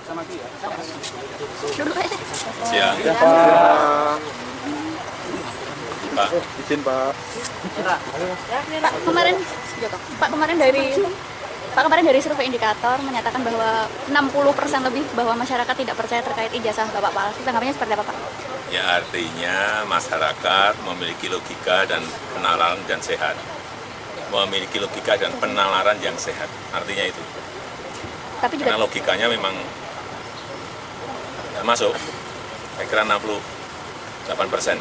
Duduk aja. Siap. Ya Pak. Pak. Izin Pak. Pak kemarin Joko. Pak kemarin dari survei indikator menyatakan bahwa 60% lebih bahwa masyarakat tidak percaya terkait ijazah Bapak palsu. Tanggapannya seperti apa Pak? Ya artinya masyarakat memiliki logika dan penalaran yang sehat. Memiliki logika dan penalaran yang sehat. Artinya itu. Tapi juga Karena logikanya memang nggak masuk. Saya kira 68%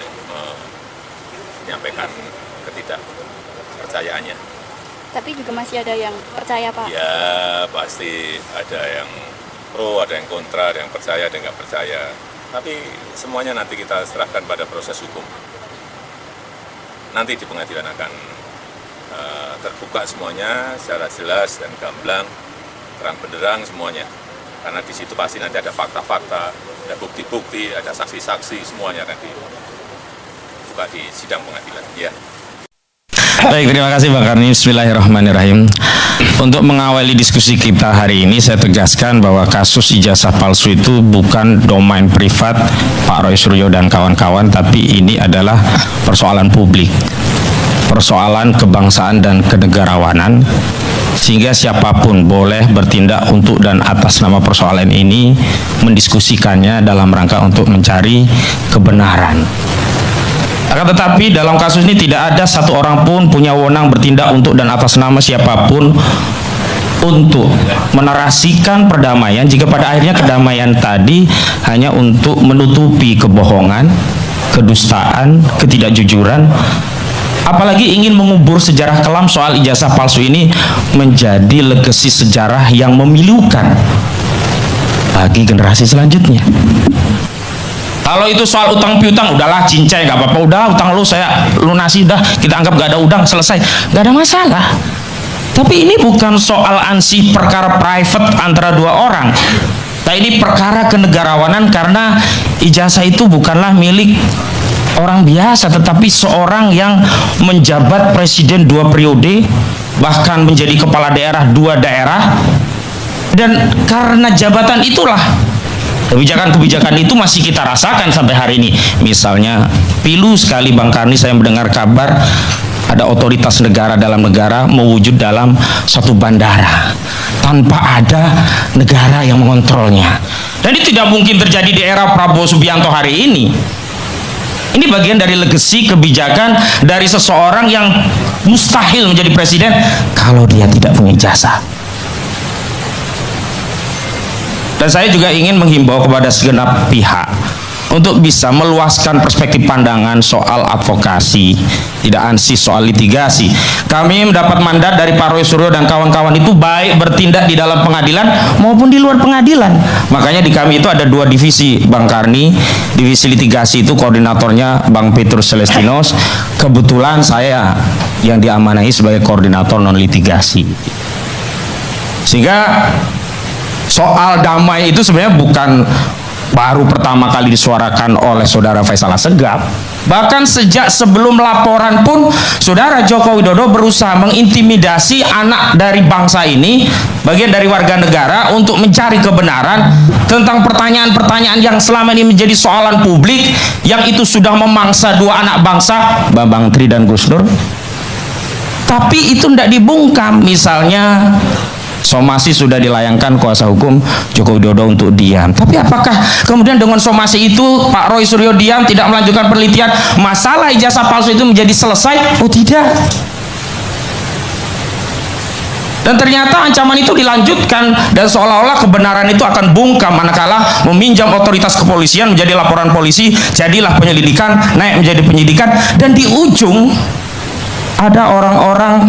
menyampaikan ketidakpercayaannya. tapi juga masih ada yang percaya Pak. Ya pasti ada yang pro, ada yang kontra, ada yang percaya, ada yang nggak percaya. Tapi semuanya nanti kita serahkan pada proses hukum. Nanti di pengadilan akan terbuka semuanya secara jelas dan gamblang, terang benderang semuanya. Karena di situ pasti nanti ada fakta-fakta, ada bukti-bukti, ada saksi-saksi, semuanya akan dibuka di sidang pengadilan. Ya. Baik, terima kasih Bang Karni. Bismillahirrahmanirrahim. Untuk mengawali diskusi kita hari ini, saya tegaskan bahwa kasus ijazah palsu itu bukan domain privat Pak Roy Suryo dan kawan-kawan, tapi ini adalah persoalan publik, persoalan kebangsaan dan kenegarawanan, sehingga siapapun boleh bertindak untuk dan atas nama persoalan ini, mendiskusikannya dalam rangka untuk mencari kebenaran. Akan tetapi dalam kasus ini tidak ada satu orang pun punya wewenang bertindak untuk dan atas nama siapapun untuk menarasikan perdamaian, jika pada akhirnya kedamaian tadi hanya untuk menutupi kebohongan, kedustaan, ketidakjujuran, apalagi ingin mengubur sejarah kelam soal ijazah palsu ini menjadi legasi sejarah yang memilukan bagi generasi selanjutnya. Kalau itu soal utang piutang, udahlah cincai, nggak apa-apa, udah utang lu saya lunasi, dah kita anggap nggak ada udang, selesai, nggak ada masalah. Tapi ini bukan soal ansih perkara private antara dua orang. Nah, ini perkara kenegarawanan, karena ijazah itu bukanlah milik orang biasa, tetapi seorang yang menjabat presiden 2 periode, bahkan menjadi kepala daerah 2 daerah, dan karena jabatan itulah kebijakan-kebijakan itu masih kita rasakan sampai hari ini. Misalnya pilu sekali Bang Karni, saya mendengar kabar ada otoritas negara dalam negara mewujud dalam satu bandara tanpa ada negara yang mengontrolnya, dan itu tidak mungkin terjadi di era Prabowo Subianto hari ini. Ini bagian dari legasi kebijakan dari seseorang yang mustahil menjadi presiden kalau dia tidak punya ijazah. Dan saya juga ingin menghimbau kepada segenap pihak untuk bisa meluaskan perspektif pandangan soal advokasi, tidak ansih soal litigasi. Kami mendapat mandat dari Pak Roy Suryo dan kawan-kawan itu baik bertindak di dalam pengadilan maupun di luar pengadilan. Makanya di kami itu ada 2 divisi Bang Karni. Divisi litigasi itu koordinatornya Bang Petrus Celestinos. Kebetulan saya yang diamanahi sebagai koordinator non litigasi. Sehingga soal damai itu sebenarnya bukan baru pertama kali disuarakan oleh Saudara Faisal Assegaf. Bahkan sejak sebelum laporan pun Saudara Joko Widodo berusaha mengintimidasi anak dari bangsa ini, bagian dari warga negara, untuk mencari kebenaran tentang pertanyaan-pertanyaan yang selama ini menjadi soalan publik, yang itu sudah memangsa 2 anak bangsa, Bambang Tri dan Gus Dur. Tapi itu tidak dibungkam. Misalnya somasi sudah dilayangkan kuasa hukum Joko Widodo untuk diam. Tapi apakah kemudian dengan somasi itu Pak Roy Suryo diam, tidak melanjutkan penelitian, masalah ijazah palsu itu menjadi selesai? Oh tidak. Dan ternyata ancaman itu dilanjutkan, dan seolah-olah kebenaran itu akan bungkam manakala meminjam otoritas kepolisian menjadi laporan polisi, jadilah penyelidikan, naik menjadi penyidikan, dan di ujung ada orang-orang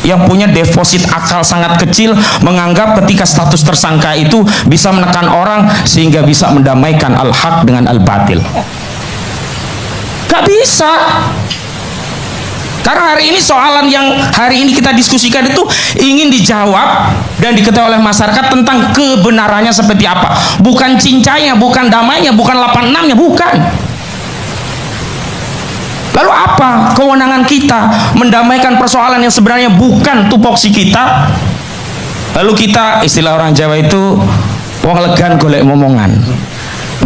yang punya deposit akal sangat kecil menganggap ketika status tersangka itu bisa menekan orang sehingga bisa mendamaikan al-haq dengan al-batil. Gak bisa. Karena hari ini soalan yang hari ini kita diskusikan itu ingin dijawab dan diketahui oleh masyarakat tentang kebenarannya seperti apa. Bukan cincainya, bukan damainya, bukan 86-nya, bukan. Lalu apa kewenangan kita mendamaikan persoalan yang sebenarnya bukan tupoksi kita? Lalu kita, istilah orang Jawa itu, Wong legan golek momongan,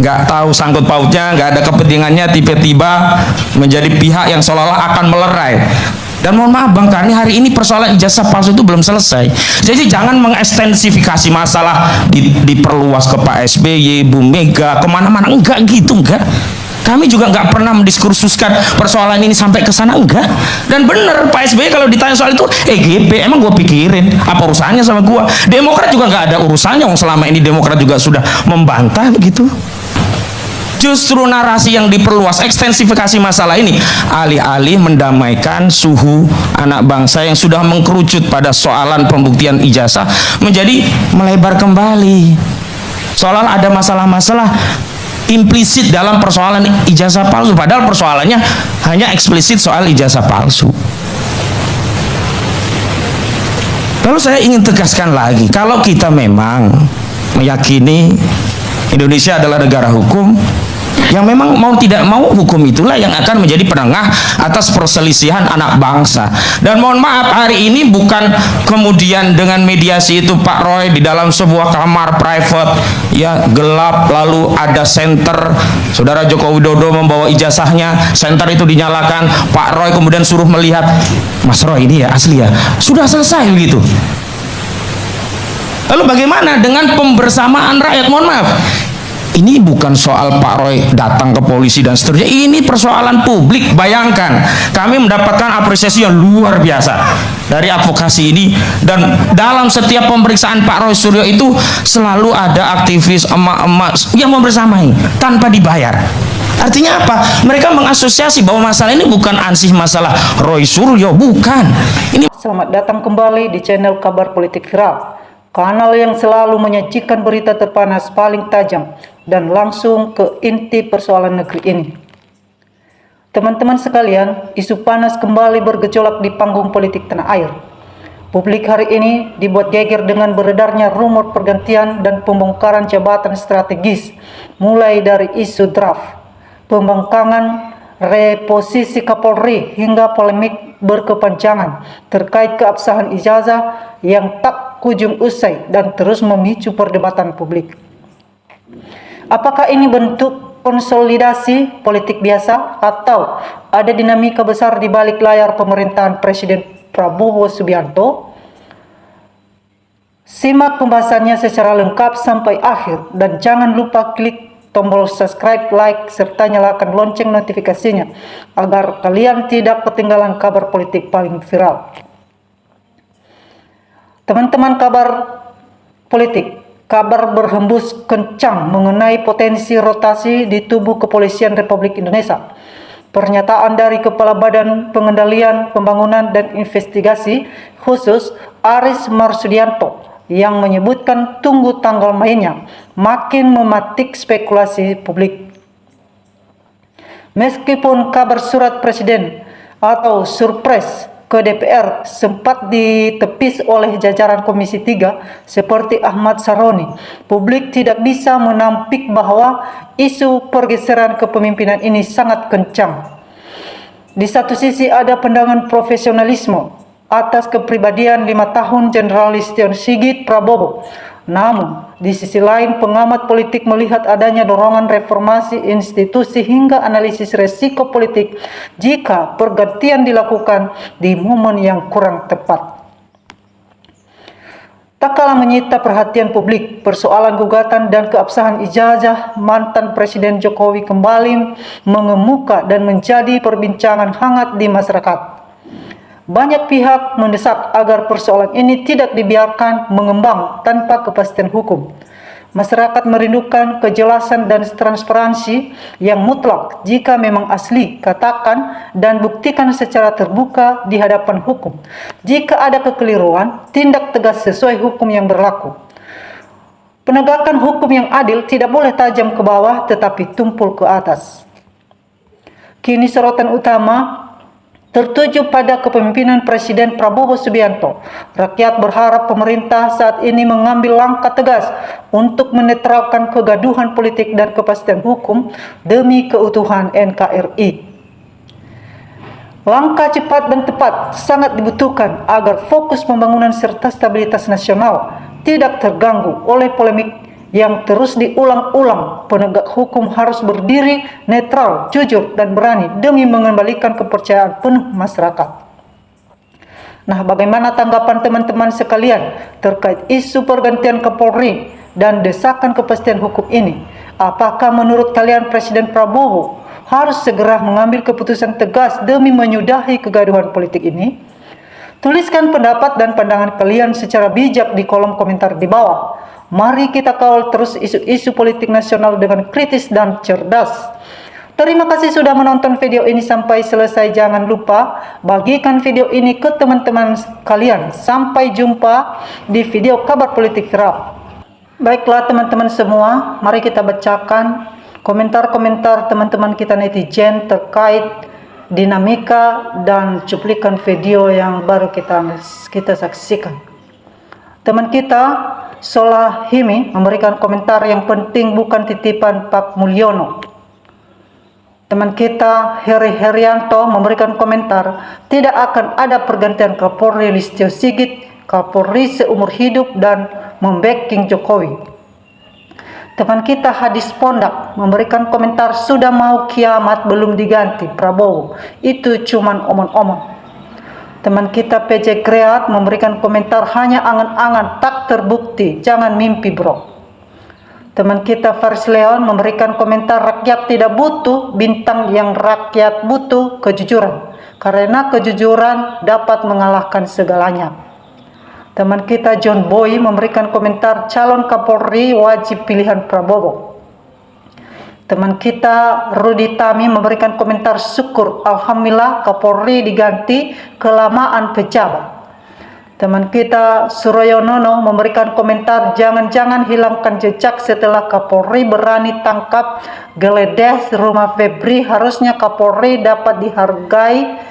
nggak tahu sangkut pautnya, nggak ada kepentingannya, tiba-tiba menjadi pihak yang seolah-olah akan melerai. Dan mohon maaf Bang Karni, hari ini persoalan ijazah palsu itu belum selesai. Jadi jangan mengekstensifikasi masalah, diperluas ke Pak SBY, Bu Mega, kemana-mana. Enggak gitu, enggak. Kami juga nggak pernah mendiskursuskan persoalan ini sampai ke sana, enggak. Dan benar Pak SBY kalau ditanya soal itu, GP emang gue pikirin apa urusannya sama gue. Demokrat juga nggak ada urusannya, wong selama ini Demokrat juga sudah membantah begitu. Justru narasi yang diperluas, ekstensifikasi masalah ini, alih-alih mendamaikan suhu anak bangsa yang sudah mengkerucut pada soalan pembuktian ijazah, menjadi melebar kembali. Seolah ada masalah-masalah implisit dalam persoalan ijazah palsu, padahal persoalannya hanya eksplisit soal ijazah palsu. Lalu saya ingin tegaskan lagi, kalau kita memang meyakini Indonesia adalah negara hukum, yang memang mau tidak mau hukum itulah yang akan menjadi penengah atas perselisihan anak bangsa. Dan mohon maaf, hari ini bukan kemudian dengan mediasi itu Pak Roy di dalam sebuah kamar private ya gelap, lalu ada senter, Saudara Joko Widodo membawa ijazahnya, senter itu dinyalakan, Pak Roy kemudian suruh melihat, Mas Roy ini ya asli ya, sudah selesai begitu. Lalu bagaimana dengan pembersamaan rakyat? Mohon maaf, ini bukan soal Pak Roy datang ke polisi dan seterusnya, ini persoalan publik. Bayangkan, kami mendapatkan apresiasi yang luar biasa dari advokasi ini, dan dalam setiap pemeriksaan Pak Roy Suryo itu selalu ada aktivis emak-emak yang membersamai tanpa dibayar. Artinya apa? Mereka mengasosiasi bahwa masalah ini bukan ansih masalah Roy Suryo, bukan. Ini. Selamat datang kembali di channel Kabar Politik Viral, kanal yang selalu menyajikan berita terpanas paling tajam dan langsung ke inti persoalan negeri ini. Teman-teman sekalian, isu panas kembali bergejolak di panggung politik tanah air. Publik hari ini dibuat geger dengan beredarnya rumor pergantian dan pembongkaran jabatan strategis, mulai dari isu draft, pembangkangan reposisi Kapolri, hingga polemik berkepanjangan terkait keabsahan ijazah yang tak kunjung usai dan terus memicu perdebatan publik. Apakah ini bentuk konsolidasi politik biasa atau ada dinamika besar di balik layar pemerintahan Presiden Prabowo Subianto? Simak pembahasannya secara lengkap sampai akhir dan jangan lupa klik tombol subscribe, like, serta nyalakan lonceng notifikasinya agar kalian tidak ketinggalan kabar politik paling viral. Teman-teman kabar politik, kabar berhembus kencang mengenai potensi rotasi di tubuh Kepolisian Republik Indonesia. Pernyataan dari Kepala Badan Pengendalian Pembangunan dan Investigasi Khusus Aris Marsudianto yang menyebutkan tunggu tanggal mainnya makin mematik spekulasi publik. Meskipun kabar surat Presiden atau surpres ke DPR sempat ditepis oleh jajaran Komisi 3 seperti Ahmad Saroni, publik tidak bisa menampik bahwa isu pergeseran kepemimpinan ini sangat kencang. Di satu sisi ada pandangan profesionalisme atas kepribadian 5 tahun Jenderal Listio Sigit Prabowo. Namun, di sisi lain pengamat politik melihat adanya dorongan reformasi institusi hingga analisis resiko politik jika pergantian dilakukan di momen yang kurang tepat. Tak kalah menyita perhatian publik, persoalan gugatan dan keabsahan ijazah mantan Presiden Jokowi kembali mengemuka dan menjadi perbincangan hangat di masyarakat. Banyak pihak mendesak agar persoalan ini tidak dibiarkan mengembang tanpa kepastian hukum. Masyarakat merindukan kejelasan dan transparansi yang mutlak. Jika memang asli, katakan dan buktikan secara terbuka di hadapan hukum. Jika ada kekeliruan, tindak tegas sesuai hukum yang berlaku. Penegakan hukum yang adil tidak boleh tajam ke bawah tetapi tumpul ke atas. Kini sorotan utama tertuju pada kepemimpinan Presiden Prabowo Subianto. Rakyat berharap pemerintah saat ini mengambil langkah tegas untuk menetralkan kegaduhan politik dan kepastian hukum demi keutuhan NKRI. Langkah cepat dan tepat sangat dibutuhkan agar fokus pembangunan serta stabilitas nasional tidak terganggu oleh polemik yang terus diulang-ulang. Penegak hukum harus berdiri netral, jujur, dan berani demi mengembalikan kepercayaan penuh masyarakat. Nah, bagaimana tanggapan teman-teman sekalian terkait isu pergantian Kapolri dan desakan kepastian hukum ini? Apakah menurut kalian Presiden Prabowo harus segera mengambil keputusan tegas demi menyudahi kegaduhan politik ini? Tuliskan pendapat dan pandangan kalian secara bijak di kolom komentar di bawah. Mari kita kawal terus isu-isu politik nasional dengan kritis dan cerdas. Terima kasih sudah menonton video ini sampai selesai. Jangan lupa bagikan video ini ke teman-teman kalian. Sampai jumpa di video kabar politik viral. Baiklah teman-teman semua, mari kita bacakan komentar-komentar teman-teman kita netizen terkait dinamika dan cuplikan video yang baru kita saksikan. Teman kita Solahimi memberikan komentar, yang penting bukan titipan Pak Mulyono. Teman kita Heri Herianto memberikan komentar, tidak akan ada pergantian Kapolri Listio Sigit, Kapolri seumur hidup dan membacking Jokowi. Teman kita Hadis Pondak memberikan komentar, sudah mau kiamat belum diganti Prabowo, itu cuman omong-omong. Teman kita PJ Kreat memberikan komentar, hanya angan-angan tak terbukti, jangan mimpi bro. Teman kita Faris Leon memberikan komentar, rakyat tidak butuh bintang, yang rakyat butuh kejujuran, karena kejujuran dapat mengalahkan segalanya. Teman kita John Boy memberikan komentar, calon Kapolri wajib pilihan Prabowo. Teman kita Rudi Tami memberikan komentar, syukur alhamdulillah Kapolri diganti, kelamaan pejabat. Teman kita Suroyonono memberikan komentar, jangan-jangan hilangkan jejak setelah Kapolri berani tangkap geledah rumah Febri, harusnya Kapolri dapat dihargai,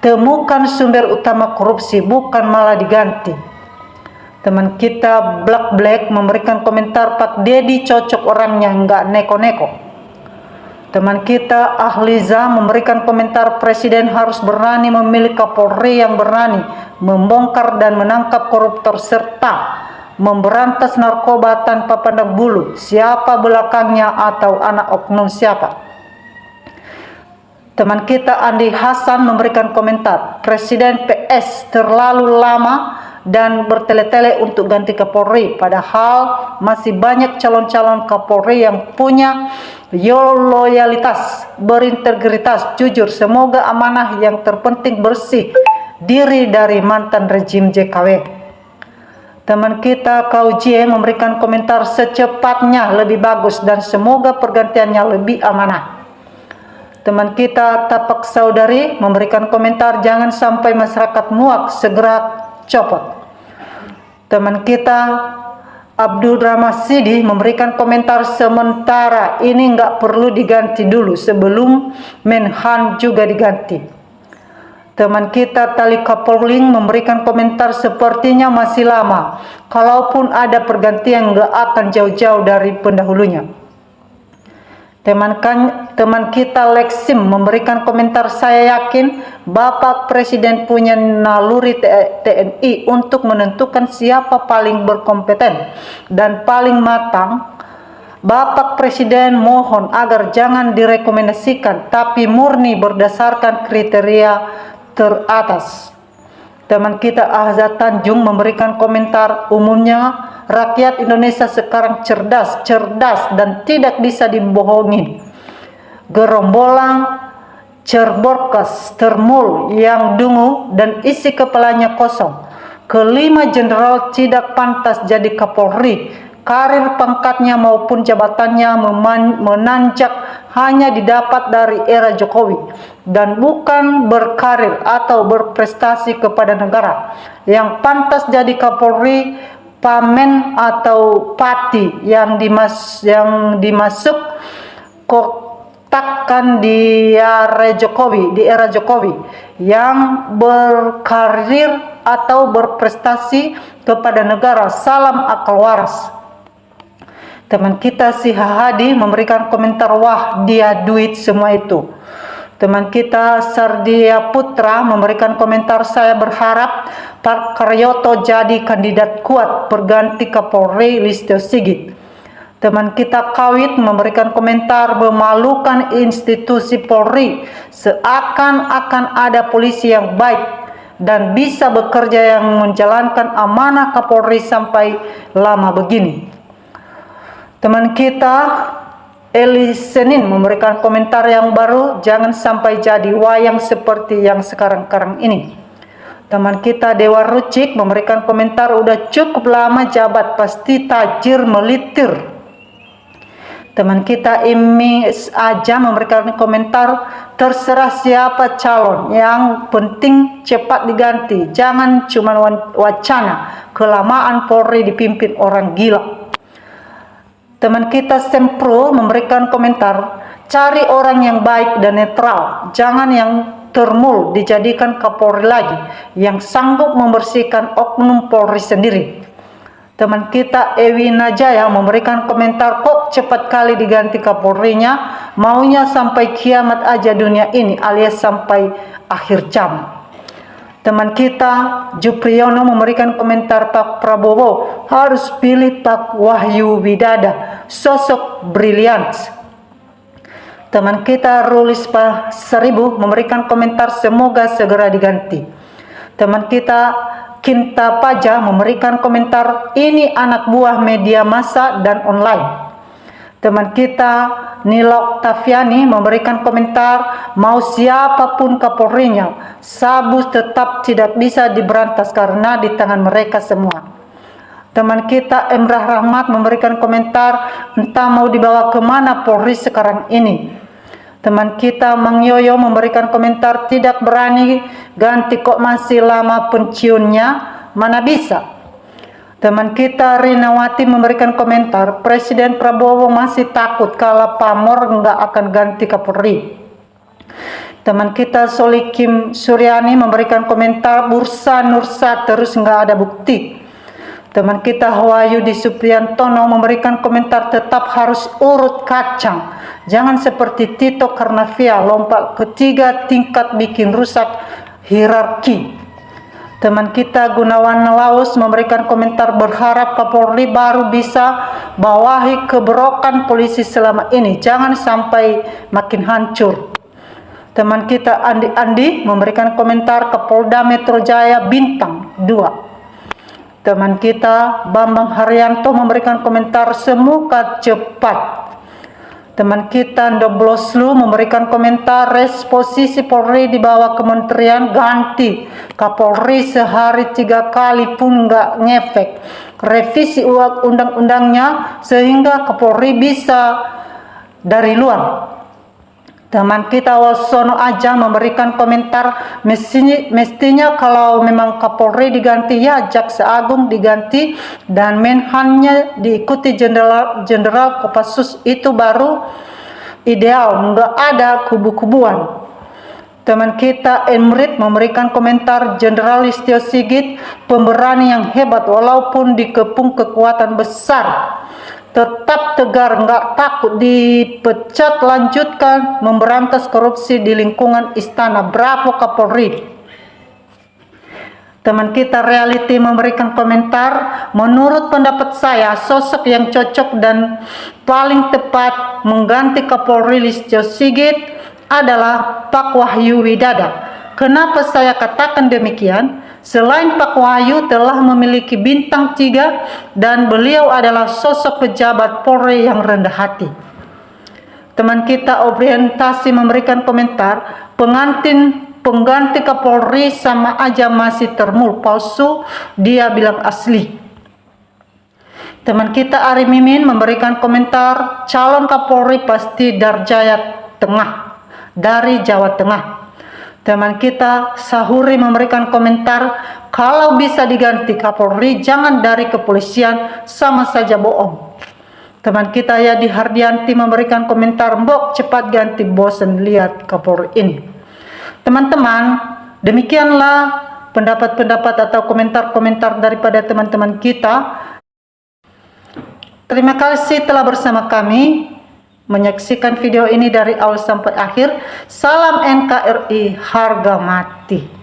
temukan sumber utama korupsi, bukan malah diganti. Teman kita Black memberikan komentar, Pak Dedi cocok orangnya, nggak neko-neko. Teman kita Ahliza memberikan komentar, Presiden harus berani memilih Kapolri yang berani membongkar dan menangkap koruptor serta memberantas narkoba tanpa pandang bulu siapa belakangnya atau anak oknum siapa. Teman kita Andi Hasan memberikan komentar, Presiden PS terlalu lama dan bertele-tele untuk ganti Kapolri, padahal masih banyak calon-calon Kapolri yang punya loyalitas, berintegritas, jujur. Semoga amanah, yang terpenting bersih diri dari mantan rejim JKW. Teman kita Kaujie memberikan komentar, secepatnya lebih bagus dan semoga pergantiannya lebih amanah. Teman kita Tapak Saudari memberikan komentar, jangan sampai masyarakat muak, segera copot. Teman kita Abdul Ramasidi memberikan komentar, sementara ini nggak perlu diganti dulu sebelum Menhan juga diganti. Teman kita Tali Kapolling memberikan komentar, sepertinya masih lama, kalaupun ada pergantian nggak akan jauh-jauh dari pendahulunya. Teman kita Lexim memberikan komentar, saya yakin Bapak Presiden punya naluri TNI untuk menentukan siapa paling berkompeten dan paling matang. Bapak Presiden mohon agar jangan direkomendasikan, tapi murni berdasarkan kriteria teratas. Teman kita Ahzat Tanjung memberikan komentar, umumnya rakyat Indonesia sekarang cerdas dan tidak bisa dibohongi. Gerombolan cerborkas termul yang dungu dan isi kepalanya kosong. Kelima jenderal tidak pantas jadi Kapolri. Karir pangkatnya maupun jabatannya menanjak hanya didapat dari era Jokowi dan bukan berkarir atau berprestasi kepada negara. Yang pantas jadi Kapolri pamen atau pati yang dimasuk kotakkan di era Jokowi yang berkarir atau berprestasi kepada negara. Salam akal waras. Teman kita si Hadi memberikan komentar, wah dia duit semua itu. Teman kita Sardia Putra memberikan komentar, saya berharap Pak Karyoto jadi kandidat kuat perganti Kapolri Listio Sigit. Teman kita Kawit memberikan komentar memalukan institusi Polri, seakan-akan ada polisi yang baik dan bisa bekerja yang menjalankan amanah Kapolri sampai lama begini. Teman kita Eli Senin memberikan komentar yang baru, jangan sampai jadi wayang seperti yang sekarang-karang ini. Teman kita Dewa Rucik memberikan komentar, udah cukup lama jabat, pasti tajir melitir. Teman kita Imi Aja memberikan komentar, terserah siapa calon, yang penting cepat diganti, jangan cuma wacana, kelamaan Polri dipimpin orang gila. Teman kita Sempro memberikan komentar, cari orang yang baik dan netral, jangan yang termul dijadikan Kapolri lagi, yang sanggup membersihkan oknum Polri sendiri. Teman kita Ewi Najaya memberikan komentar, kok cepat kali diganti Kapolrinya, maunya sampai kiamat aja dunia ini alias sampai akhir jam. Teman kita Jupriyono memberikan komentar, Pak Prabowo harus pilih Pak Wahyu Widada, sosok brilian. Teman kita Rulis Seribu memberikan komentar, semoga segera diganti. Teman kita Kinta Paja memberikan komentar, ini anak buah media massa dan online. Teman kita Nila Oktaviani memberikan komentar, mau siapapun Kapolrinya, sabu tetap tidak bisa diberantas karena di tangan mereka semua. Teman kita Emrah Rahmat memberikan komentar, entah mau dibawa kemana Polri sekarang ini. Teman kita Mang Yoyo memberikan komentar, tidak berani ganti kok masih lama pensiunnya, mana bisa. Teman kita Rinawati memberikan komentar, Presiden Prabowo masih takut kalau pamor nggak akan ganti Kapolri. Teman kita Solikim Suryani memberikan komentar, bursa Nursa terus nggak ada bukti. Teman kita Wahyudi Supriyantono memberikan komentar, tetap harus urut kacang, jangan seperti Tito Karnavian lompat ke 3 tingkat bikin rusak hierarki. Teman kita Gunawan Laus memberikan komentar, berharap Kapolri baru bisa bawahi keberokan polisi selama ini, jangan sampai makin hancur. Teman kita Andi memberikan komentar, Kapolda Metro Jaya bintang 2. Teman kita Bambang Haryanto memberikan komentar, semoga cepat. Teman kita Ndobloslu memberikan komentar, posisi Polri di bawah kementerian ganti, Kapolri sehari 3 kali pun nggak ngefek, revisi undang-undangnya sehingga Kapolri bisa dari luar. Teman kita Wasono Aja memberikan komentar, mestinya kalau memang Kapolri diganti ya Jaksa Agung diganti dan Menhannya diikuti Jenderal Kopassus, itu baru ideal, nggak ada kubu-kubuan. Teman kita Emrit memberikan komentar, Jenderal Listio Sigit pemberani yang hebat walaupun dikepung kekuatan besar, tetap tegar, nggak takut dipecat, lanjutkan memberantas korupsi di lingkungan istana, bravo Kapolri. Teman kita Reality memberikan komentar, menurut pendapat saya sosok yang cocok dan paling tepat mengganti Kapolri Listio Sigit adalah Pak Wahyu Widada. Kenapa saya katakan demikian? Selain Pak Wahyu telah memiliki bintang 3 dan beliau adalah sosok pejabat Polri yang rendah hati. Teman kita Orientasi memberikan komentar, pengganti Kapolri sama aja masih termul, palsu, dia bilang asli. Teman kita Ari Mimin memberikan komentar, calon Kapolri pasti dari Jawa Tengah. Teman kita Sahuri memberikan komentar, kalau bisa diganti Kapolri jangan dari kepolisian, sama saja bohong. Teman kita Yadi Hardianti memberikan komentar, mbok cepat ganti, bosen lihat Kapolri ini. Teman-teman, demikianlah pendapat-pendapat atau komentar-komentar daripada teman-teman kita. Terima kasih telah bersama kami menyaksikan video ini dari awal sampai akhir. Salam NKRI harga mati.